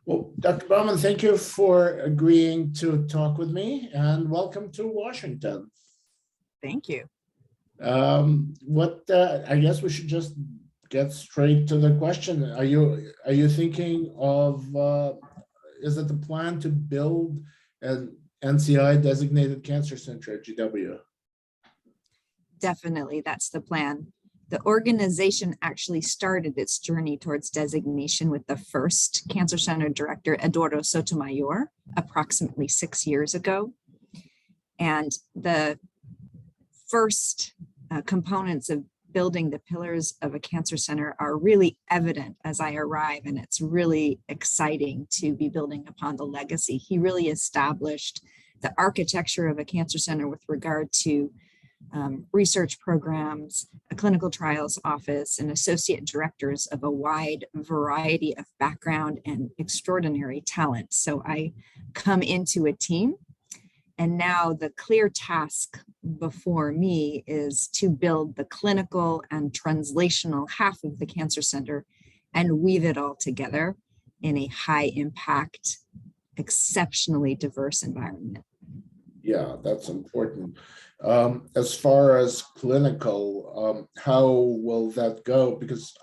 Well, Dr. Bauman, thank you for agreeing to talk with me, and welcome to Washington. Thank you. I guess we should just get straight to the question. Are you thinking of, is it the plan to build an NCI-designated cancer center at GW? Definitely, that's the plan. The organization actually started its journey towards designation with the first cancer center director, Eduardo Sotomayor, approximately 6 years ago. And the first components of building the pillars of a cancer center are really evident as I arrive, and it's really exciting to be building upon the legacy. He really established the architecture of a cancer center with regard to research programs, a clinical trials office, and associate directors of a wide variety of background and extraordinary talent. So I come into a team, and now the clear task before me is to build the clinical and translational half of the cancer center and weave it all together in a high impact, exceptionally diverse environment. Yeah, that's important. As far as clinical, how will that go? Because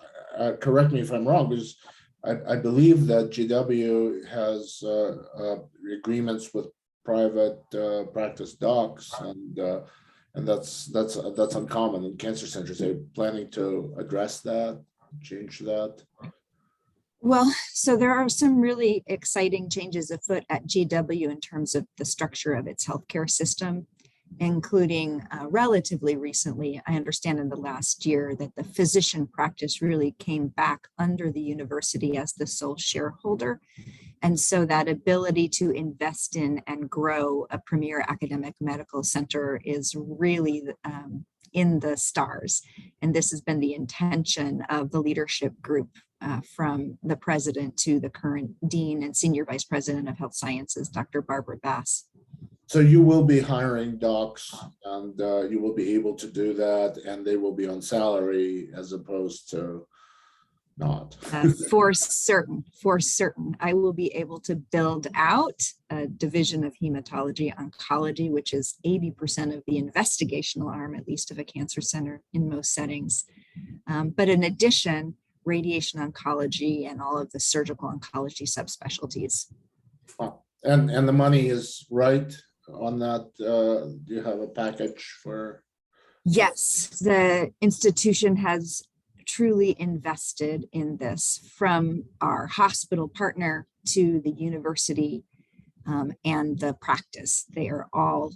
correct me if I'm wrong, because I believe that GW has agreements with private practice docs, and that's uncommon in cancer centers. Are you planning to address that, change that? Well, so there are some really exciting changes afoot at GW in terms of the structure of its healthcare system, including relatively recently, I understand in the last year, that the physician practice really came back under the university as the sole shareholder. And so that ability to invest in and grow a premier academic medical center is really in the stars. And this has been the intention of the leadership group from the president to the current dean and senior vice president of health sciences, Dr. Barbara Bass. So you will be hiring docs, and you will be able to do that, and they will be on salary as opposed to not. For certain. I will be able to build out a division of hematology oncology, which is 80% of the investigational arm, at least of a cancer center in most settings. But in addition, radiation oncology and all of the surgical oncology subspecialties. And the money is right on that. Do you have a package for? Yes, the institution has truly invested in this, from our hospital partner to the university and the practice. They are all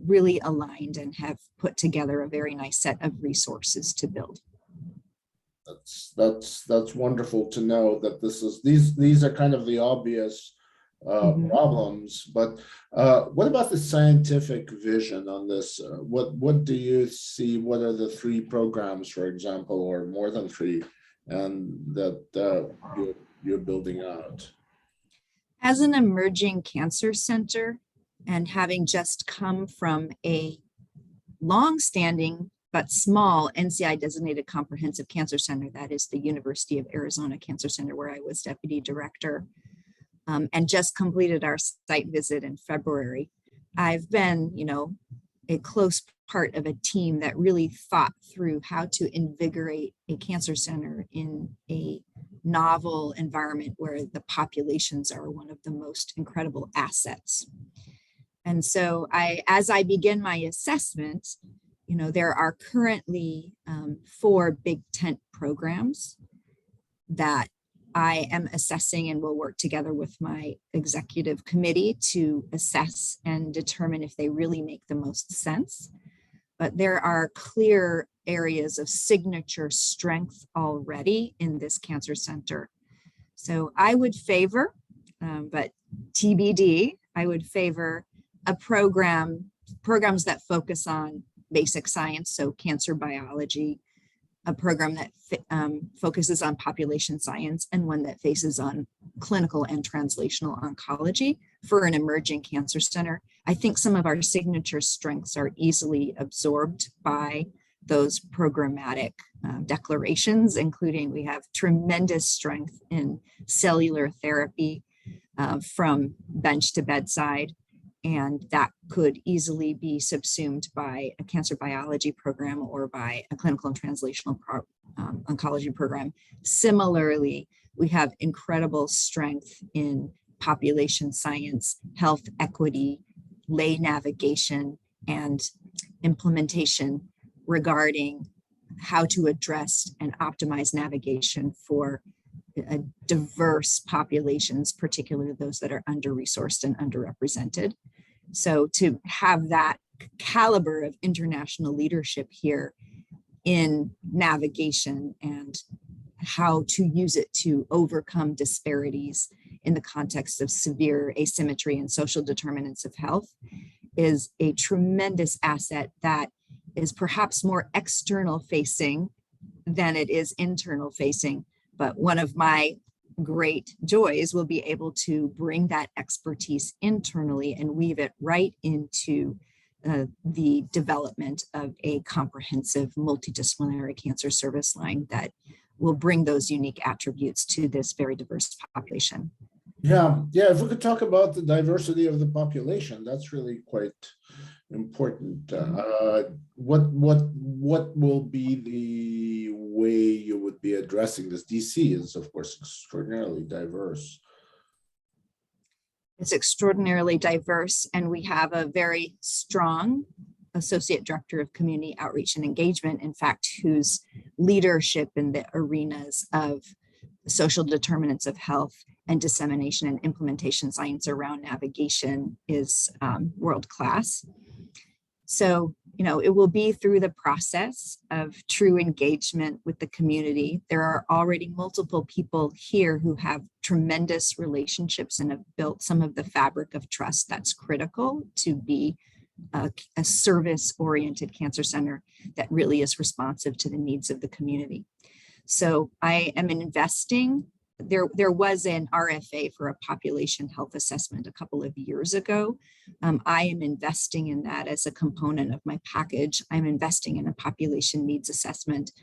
really aligned and have put together a very nice set of resources to build. That's wonderful to know that these are kind of the obvious problems, but what about the scientific vision on this? What do you see? What are the 3 programs, for example, or more than 3, and that you're building out? As an emerging cancer center, and having just come from a long-standing but small NCI-designated comprehensive cancer center, that is the University of Arizona Cancer Center, where I was deputy director, and just completed our site visit in February. I've been, a close part of a team that really thought through how to invigorate a cancer center in a novel environment where the populations are one of the most incredible assets. And so as I begin my assessment, there are currently 4 big tent programs that I am assessing, and will work together with my executive committee to assess and determine if they really make the most sense. But there are clear areas of signature strength already in this cancer center. So I would favor, but TBD, I would favor a programs that focus on basic science, so cancer biology, a program that focuses on population science, and one that focuses on clinical and translational oncology for an emerging cancer center. I think some of our signature strengths are easily absorbed by those programmatic declarations, including we have tremendous strength in cellular therapy, from bench to bedside. And that could easily be subsumed by a cancer biology program or by a clinical and translational oncology program. Similarly, we have incredible strength in population science, health equity, lay navigation, and implementation regarding how to address and optimize navigation for diverse populations, particularly those that are under-resourced and underrepresented. So to have that caliber of international leadership here in navigation and how to use it to overcome disparities in the context of severe asymmetry and social determinants of health is a tremendous asset that is perhaps more external facing than it is internal facing. But one of my great joys will be able to bring that expertise internally and weave it right into the development of a comprehensive multidisciplinary cancer service line that will bring those unique attributes to this very diverse population. Yeah, if we could talk about the diversity of the population, that's really quite important. What will be the way you would be addressing this? DC is, of course, extraordinarily diverse. It's extraordinarily diverse, and we have a very strong Associate Director of Community Outreach and Engagement, in fact, whose leadership in the arenas of social determinants of health and dissemination and implementation science around navigation is world-class. So, it will be through the process of true engagement with the community. There are already multiple people here who have tremendous relationships and have built some of the fabric of trust that's critical to be a service-oriented cancer center that really is responsive to the needs of the community. So I am investing. There was an RFA for a population health assessment a couple of years ago. I am investing in that as a component of my package. I'm investing in a population needs assessment.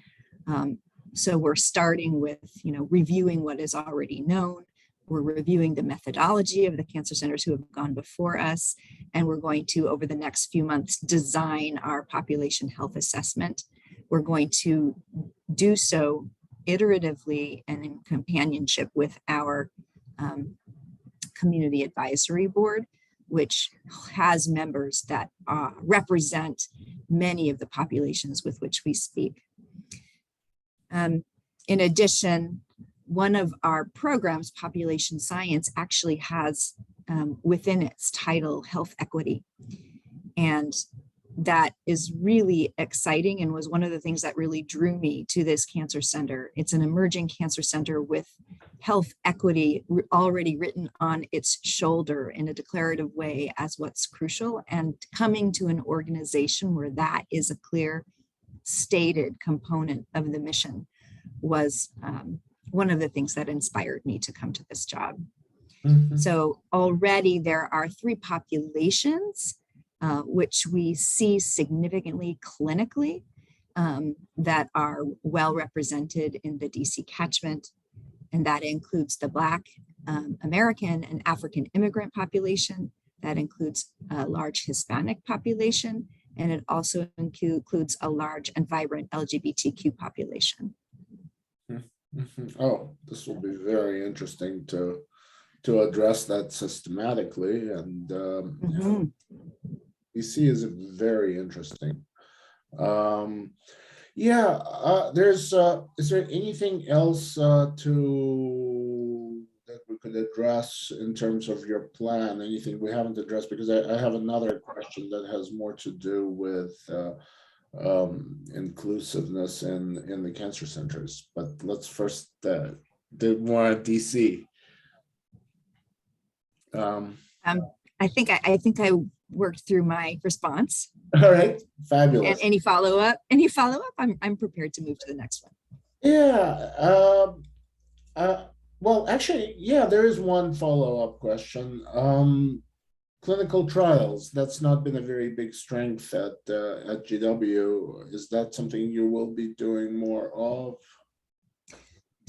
So we're starting with, reviewing what is already known. We're reviewing the methodology of the cancer centers who have gone before us. And we're going to, over the next few months, design our population health assessment. We're going to do so iteratively and in companionship with our community advisory board, which has members that represent many of the populations with which we speak. In addition, one of our programs, Population Science, actually has within its title health equity. And that is really exciting and was one of the things that really drew me to this cancer center. It's an emerging cancer center with health equity already written on its shoulder in a declarative way as what's crucial, and coming to an organization where that is a clear stated component of the mission was one of the things that inspired me to come to this job. Mm-hmm. So already there are 3 populations which we see significantly clinically that are well represented in the DC catchment. And that includes the Black, American, and African immigrant population. That includes a large Hispanic population. And it also includes a large and vibrant LGBTQ population. Mm-hmm. Oh, this will be very interesting to address that systematically. And mm-hmm. DC is very interesting. Is there anything else that we could address in terms of your plan? Anything we haven't addressed? Because I have another question that has more to do with inclusiveness in the cancer centers. But let's first do more at DC. I think I worked through my response. All right, fabulous. And any follow up? I'm prepared to move to the next one. Yeah. Well, actually, there is one follow-up question. Clinical trials, that's not been a very big strength at GW. Is that something you will be doing more of?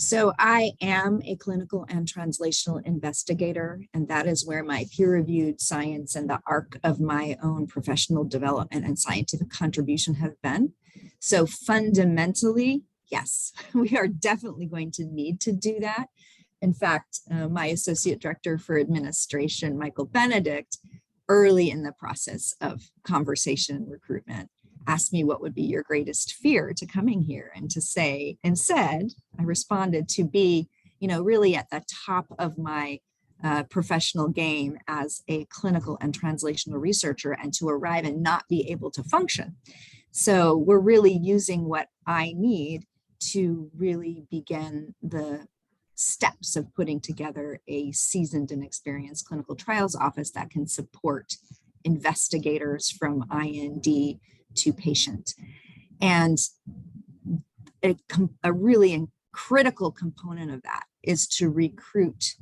So I am a clinical and translational investigator, and that is where my peer-reviewed science and the arc of my own professional development and scientific contribution have been. So fundamentally, yes, we are definitely going to need to do that. In fact, my associate director for administration, Michael Benedict, early in the process of conversation and recruitment, asked me what would be your greatest fear to coming here, and I responded to be, really at the top of my professional game as a clinical and translational researcher, and to arrive and not be able to function. So we're really using what I need to really begin the steps of putting together a seasoned and experienced clinical trials office that can support investigators from IND to patient. And a really critical component of that is to recruit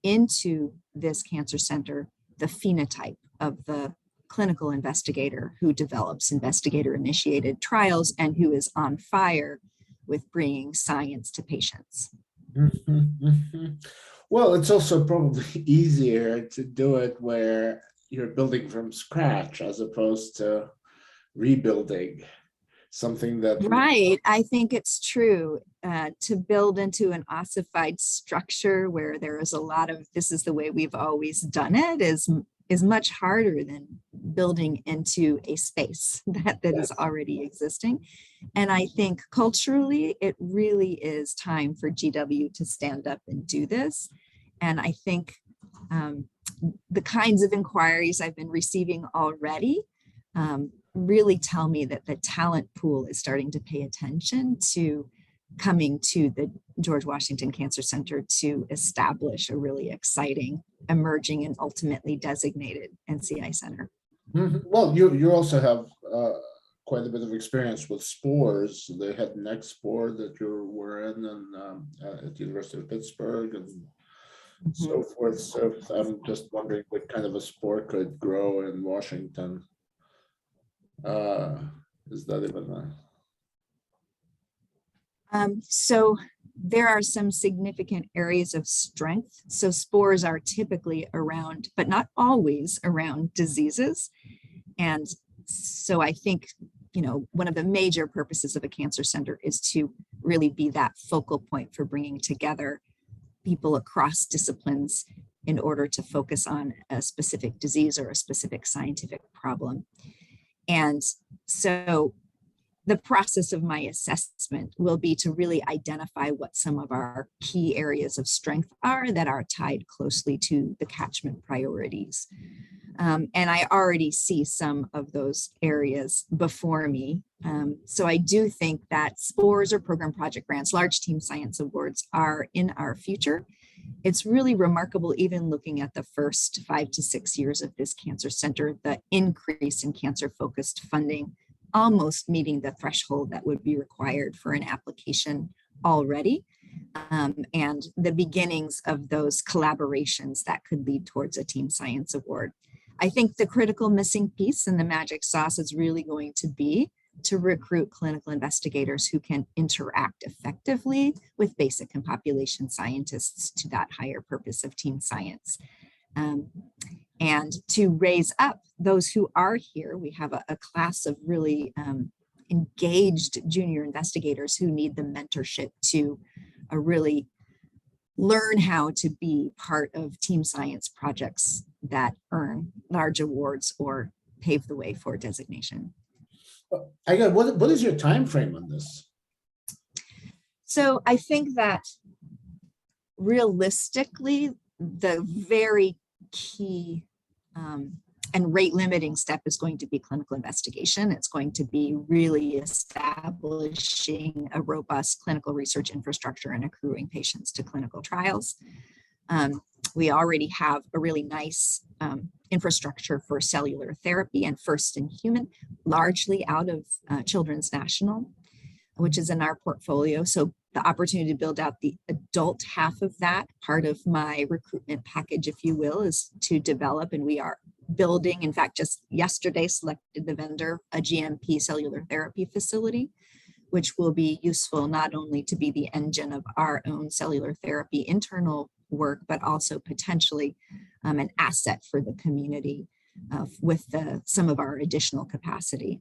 into this cancer center the phenotype of the clinical investigator who develops investigator-initiated trials and who is on fire with bringing science to patients. Well, it's also probably easier to do it where you're building from scratch as opposed to rebuilding something that. Right, I think it's true. To build into an ossified structure where there is a lot of this is the way we've always done it is much harder than building into a space that is already existing. And I think culturally, it really is time for GW to stand up and do this. And I think the kinds of inquiries I've been receiving already really tell me that the talent pool is starting to pay attention to coming to the George Washington Cancer Center to establish a really exciting, emerging, and ultimately designated NCI center. Well, you also have quite a bit of experience with spores, the head and neck spore that you were in and at the University of Pittsburgh and so forth. So I'm just wondering what kind of a spore could grow in Washington. Is that even a... So there are some significant areas of strength. So spores are typically around, but not always around diseases. And so I think, one of the major purposes of a cancer center is to really be that focal point for bringing together people across disciplines in order to focus on a specific disease or a specific scientific problem. And so the process of my assessment will be to really identify what some of our key areas of strength are that are tied closely to the catchment priorities. And I already see some of those areas before me. So I do think that spores or program project grants, large team science awards are in our future. It's really remarkable, even looking at the first 5 to 6 years of this cancer center, the increase in cancer-focused funding almost meeting the threshold that would be required for an application already. And the beginnings of those collaborations that could lead towards a team science award. I think the critical missing piece and the magic sauce is really going to be to recruit clinical investigators who can interact effectively with basic and population scientists to that higher purpose of team science. And to raise up those who are here. We have a class of really engaged junior investigators who need the mentorship to really learn how to be part of team science projects that earn large awards or pave the way for designation. What is your time frame on this? So I think that realistically, the very key and rate limiting step is going to be clinical investigation. It's going to be really establishing a robust clinical research infrastructure and accruing patients to clinical trials. We already have a really nice infrastructure for cellular therapy and first in human, largely out of Children's National, which is in our portfolio. So the opportunity to build out the adult half of that, part of my recruitment package, if you will, is to develop, and we are building, in fact, just yesterday selected the vendor, a GMP cellular therapy facility, which will be useful not only to be the engine of our own cellular therapy internal work, but also potentially an asset for the community with some of our additional capacity.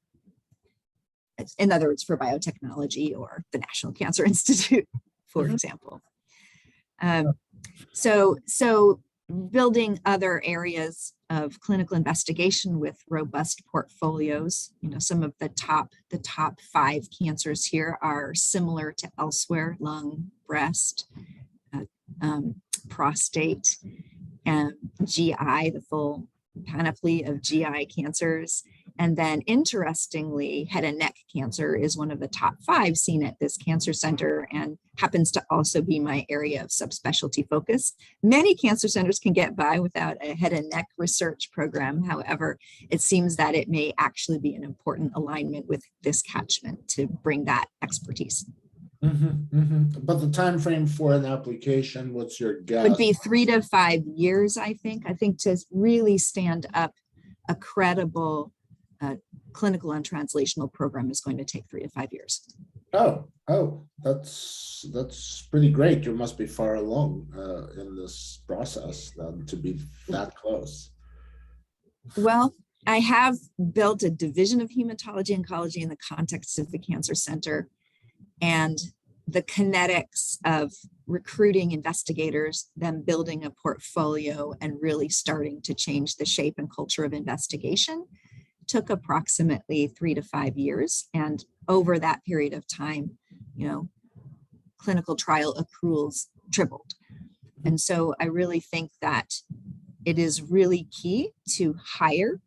In other words, for biotechnology or the National Cancer Institute, for example. So building other areas of clinical investigation with robust portfolios, some of the top 5 cancers here are similar to elsewhere: lung, breast, prostate, and GI, the full panoply of GI cancers. And then interestingly, head and neck cancer is one of the top 5 seen at this cancer center and happens to also be my area of subspecialty focus. Many cancer centers can get by without a head and neck research program. However, it seems that it may actually be an important alignment with this catchment to bring that expertise. But the time frame for an application, what's your guess? Would be 3 to 5 years, I think. To really stand up a credible clinical and translational program is going to take 3 to 5 years. Oh, that's pretty great. You must be far along in this process to be that close. Well, I have built a division of hematology oncology in the context of the cancer center, and the kinetics of recruiting investigators, then building a portfolio and really starting to change the shape and culture of investigation took approximately 3 to 5 years. And over that period of time, clinical trial accruals tripled. And so I really think that it is really key to hire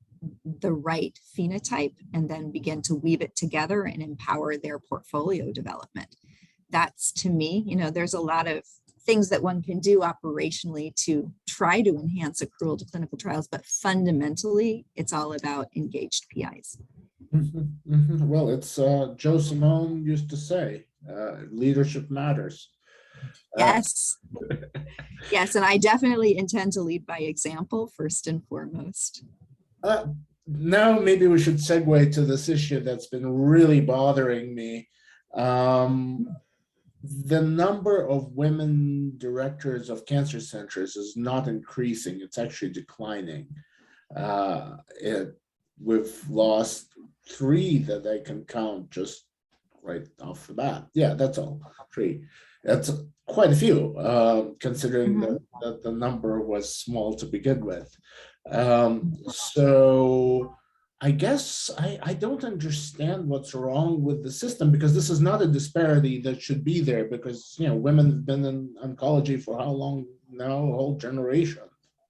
the right phenotype and then begin to weave it together and empower their portfolio development. That's, to me, there's a lot of things that one can do operationally to try to enhance accrual to clinical trials, but fundamentally, it's all about engaged PIs. Well, it's Joe Simone used to say, leadership matters. Yes. Yes, and I definitely intend to lead by example first and foremost. Now maybe we should segue to this issue that's been really bothering me. The number of women directors of cancer centers is not increasing, it's actually declining. We've lost 3 that I can count just right off the bat. Yeah, that's all, 3. That's quite a few, considering that the number was small to begin with. So I guess I don't understand what's wrong with the system, because this is not a disparity that should be there, because women have been in oncology for how long now? A whole generation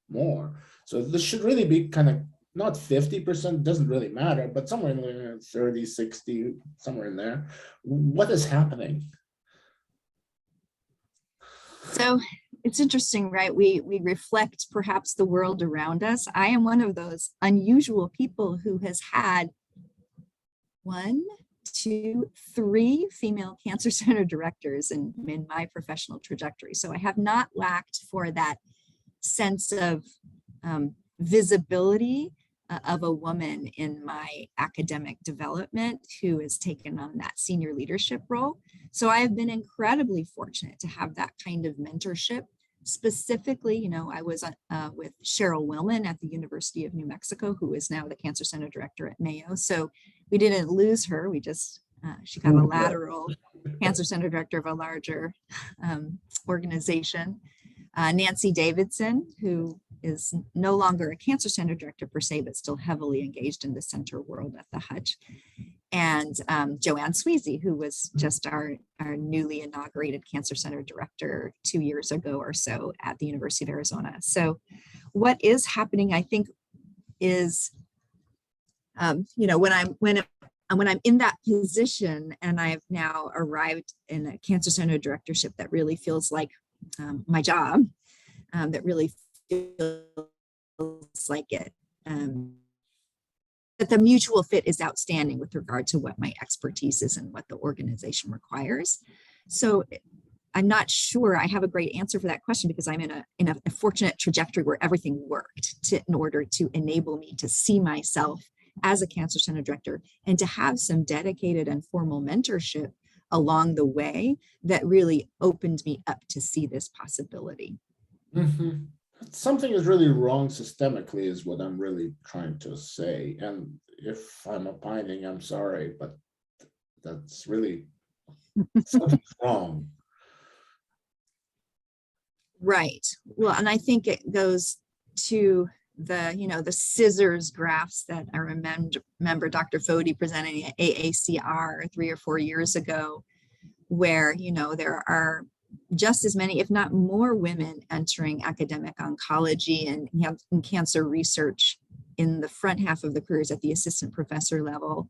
more. So this should really be kind of not 50%, doesn't really matter, but somewhere in there, 30, 60, somewhere in there. What is happening? So it's interesting, right? We reflect perhaps the world around us. I am one of those unusual people who has had 1, 2, 3 female cancer center directors in my professional trajectory. So I have not lacked for that sense of visibility of a woman in my academic development who has taken on that senior leadership role. So I have been incredibly fortunate to have that kind of mentorship. Specifically, I was with Cheryl Willman at the University of New Mexico, who is now the cancer center director at Mayo. So we didn't lose her. We just, she got a lateral cancer center director of a larger organization. Nancy Davidson, who is no longer a cancer center director per se, but still heavily engaged in the center world at the Hutch. And Joanne Sweezy, who was just our newly inaugurated cancer center director 2 years ago or so at the University of Arizona. So what is happening, I think, is, when I'm in that position and I've now arrived in a cancer center directorship that really feels like my job, that really feels like it, that the mutual fit is outstanding with regard to what my expertise is and what the organization requires. So I'm not sure I have a great answer for that question, because I'm in a fortunate trajectory where everything worked in order to enable me to see myself as a cancer center director and to have some dedicated and formal mentorship along the way that really opened me up to see this possibility. Mhm. Something is really wrong systemically is what I'm really trying to say. And if I'm opining, I'm sorry, but that's really something's wrong. Right. Well, and I think it goes to the scissors graphs that I remember Dr. Fody presenting at AACR 3 or 4 years ago, where, there are just as many, if not more, women entering academic oncology and cancer research in the front half of the careers at the assistant professor level.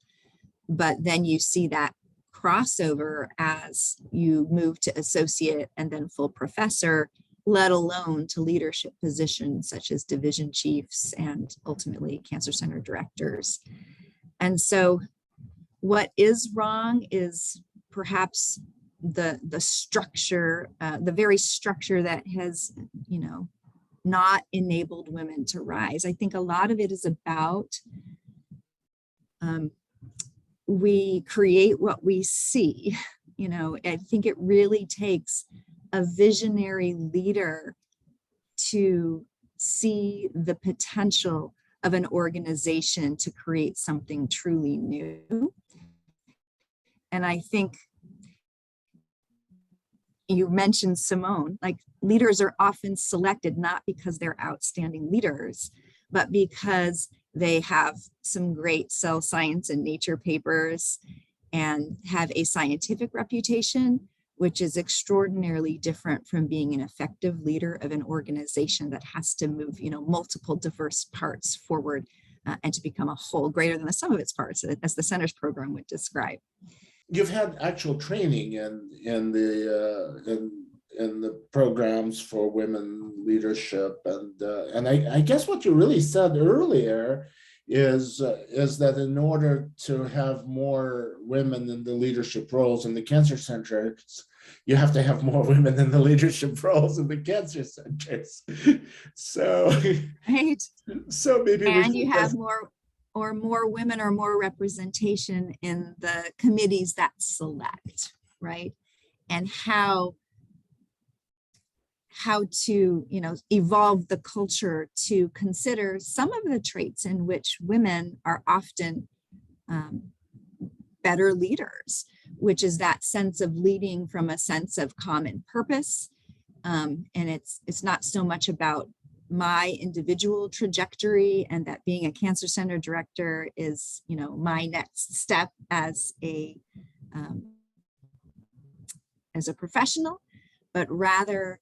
But then you see that crossover as you move to associate and then full professor, let alone to leadership positions such as division chiefs and ultimately cancer center directors. And so what is wrong is perhaps the structure, the very structure that has, not enabled women to rise. I think a lot of it is about we create what we see. I think it really takes a visionary leader to see the potential of an organization to create something truly new. And I think you mentioned Simone, like leaders are often selected not because they're outstanding leaders, but because they have some great cell science and nature papers and have a scientific reputation, which is extraordinarily different from being an effective leader of an organization that has to move, multiple diverse parts forward and to become a whole greater than the sum of its parts, as the center's program would describe. You've had actual training in the programs for women leadership, and I guess what you really said earlier is that in order to have more women in the leadership roles in the cancer centers, you have to have more women in the leadership roles in the cancer centers. So, right. So maybe and you have more women or more representation in the committees that select, right? And how to, evolve the culture to consider some of the traits in which women are often better leaders, which is that sense of leading from a sense of common purpose. And it's not so much about my individual trajectory and that being a cancer center director is, my next step as a professional, but rather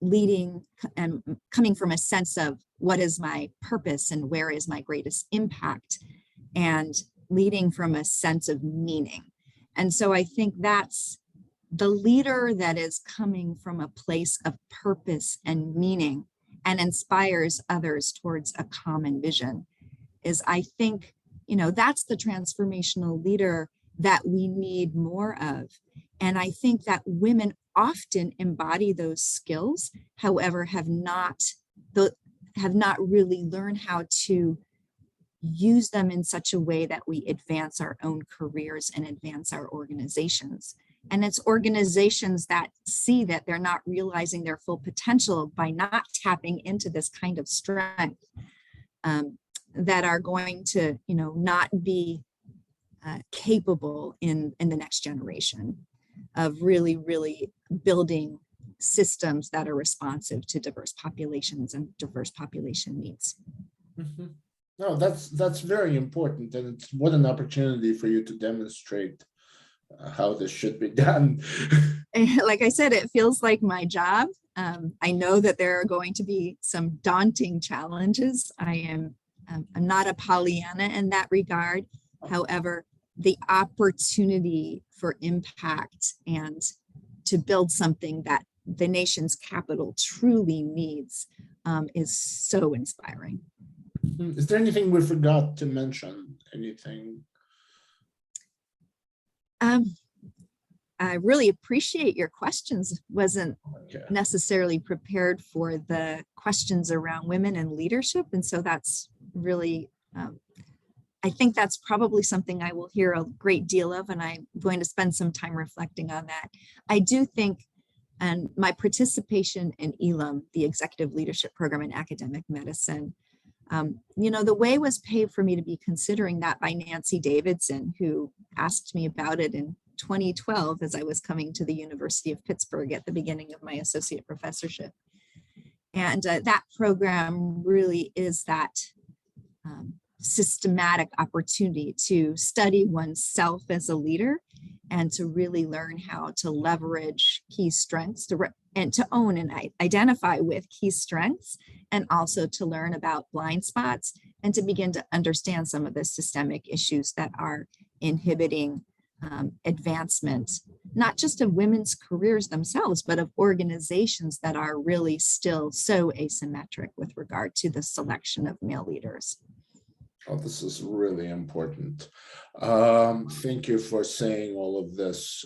leading and coming from a sense of what is my purpose and where is my greatest impact, and leading from a sense of meaning. And so I think that's the leader that is coming from a place of purpose and meaning and inspires others towards a common vision is, I think, that's the transformational leader that we need more of. And I think that women often embody those skills, however, have not really learned how to use them in such a way that we advance our own careers and advance our organizations. And it's organizations that see that they're not realizing their full potential by not tapping into this kind of strength that are going to, not be capable in the next generation of really, really building systems that are responsive to diverse populations and diverse population needs. Mm-hmm. No, that's very important, and it's what an opportunity for you to demonstrate how this should be done. Like I said, it feels like my job. I know that there are going to be some daunting challenges. I'm not a Pollyanna in that regard. However, the opportunity for impact and to build something that the nation's capital truly needs is so inspiring. Is there anything we forgot to mention? Anything? I really appreciate your questions. Wasn't necessarily prepared for the questions around women and leadership. And so that's really I think that's probably something I will hear a great deal of, and I'm going to spend some time reflecting on that. I do think, and my participation in ELAM, the Executive Leadership Program in Academic Medicine, the way was paved for me to be considering that by Nancy Davidson, who asked me about it in 2012 as I was coming to the University of Pittsburgh at the beginning of my associate professorship. And that program really is that systematic opportunity to study oneself as a leader and to really learn how to leverage key strengths and to own and identify with key strengths, and also to learn about blind spots and to begin to understand some of the systemic issues that are inhibiting advancement, not just of women's careers themselves, but of organizations that are really still so asymmetric with regard to the selection of male leaders. Oh, this is really important. Thank you for saying all of this.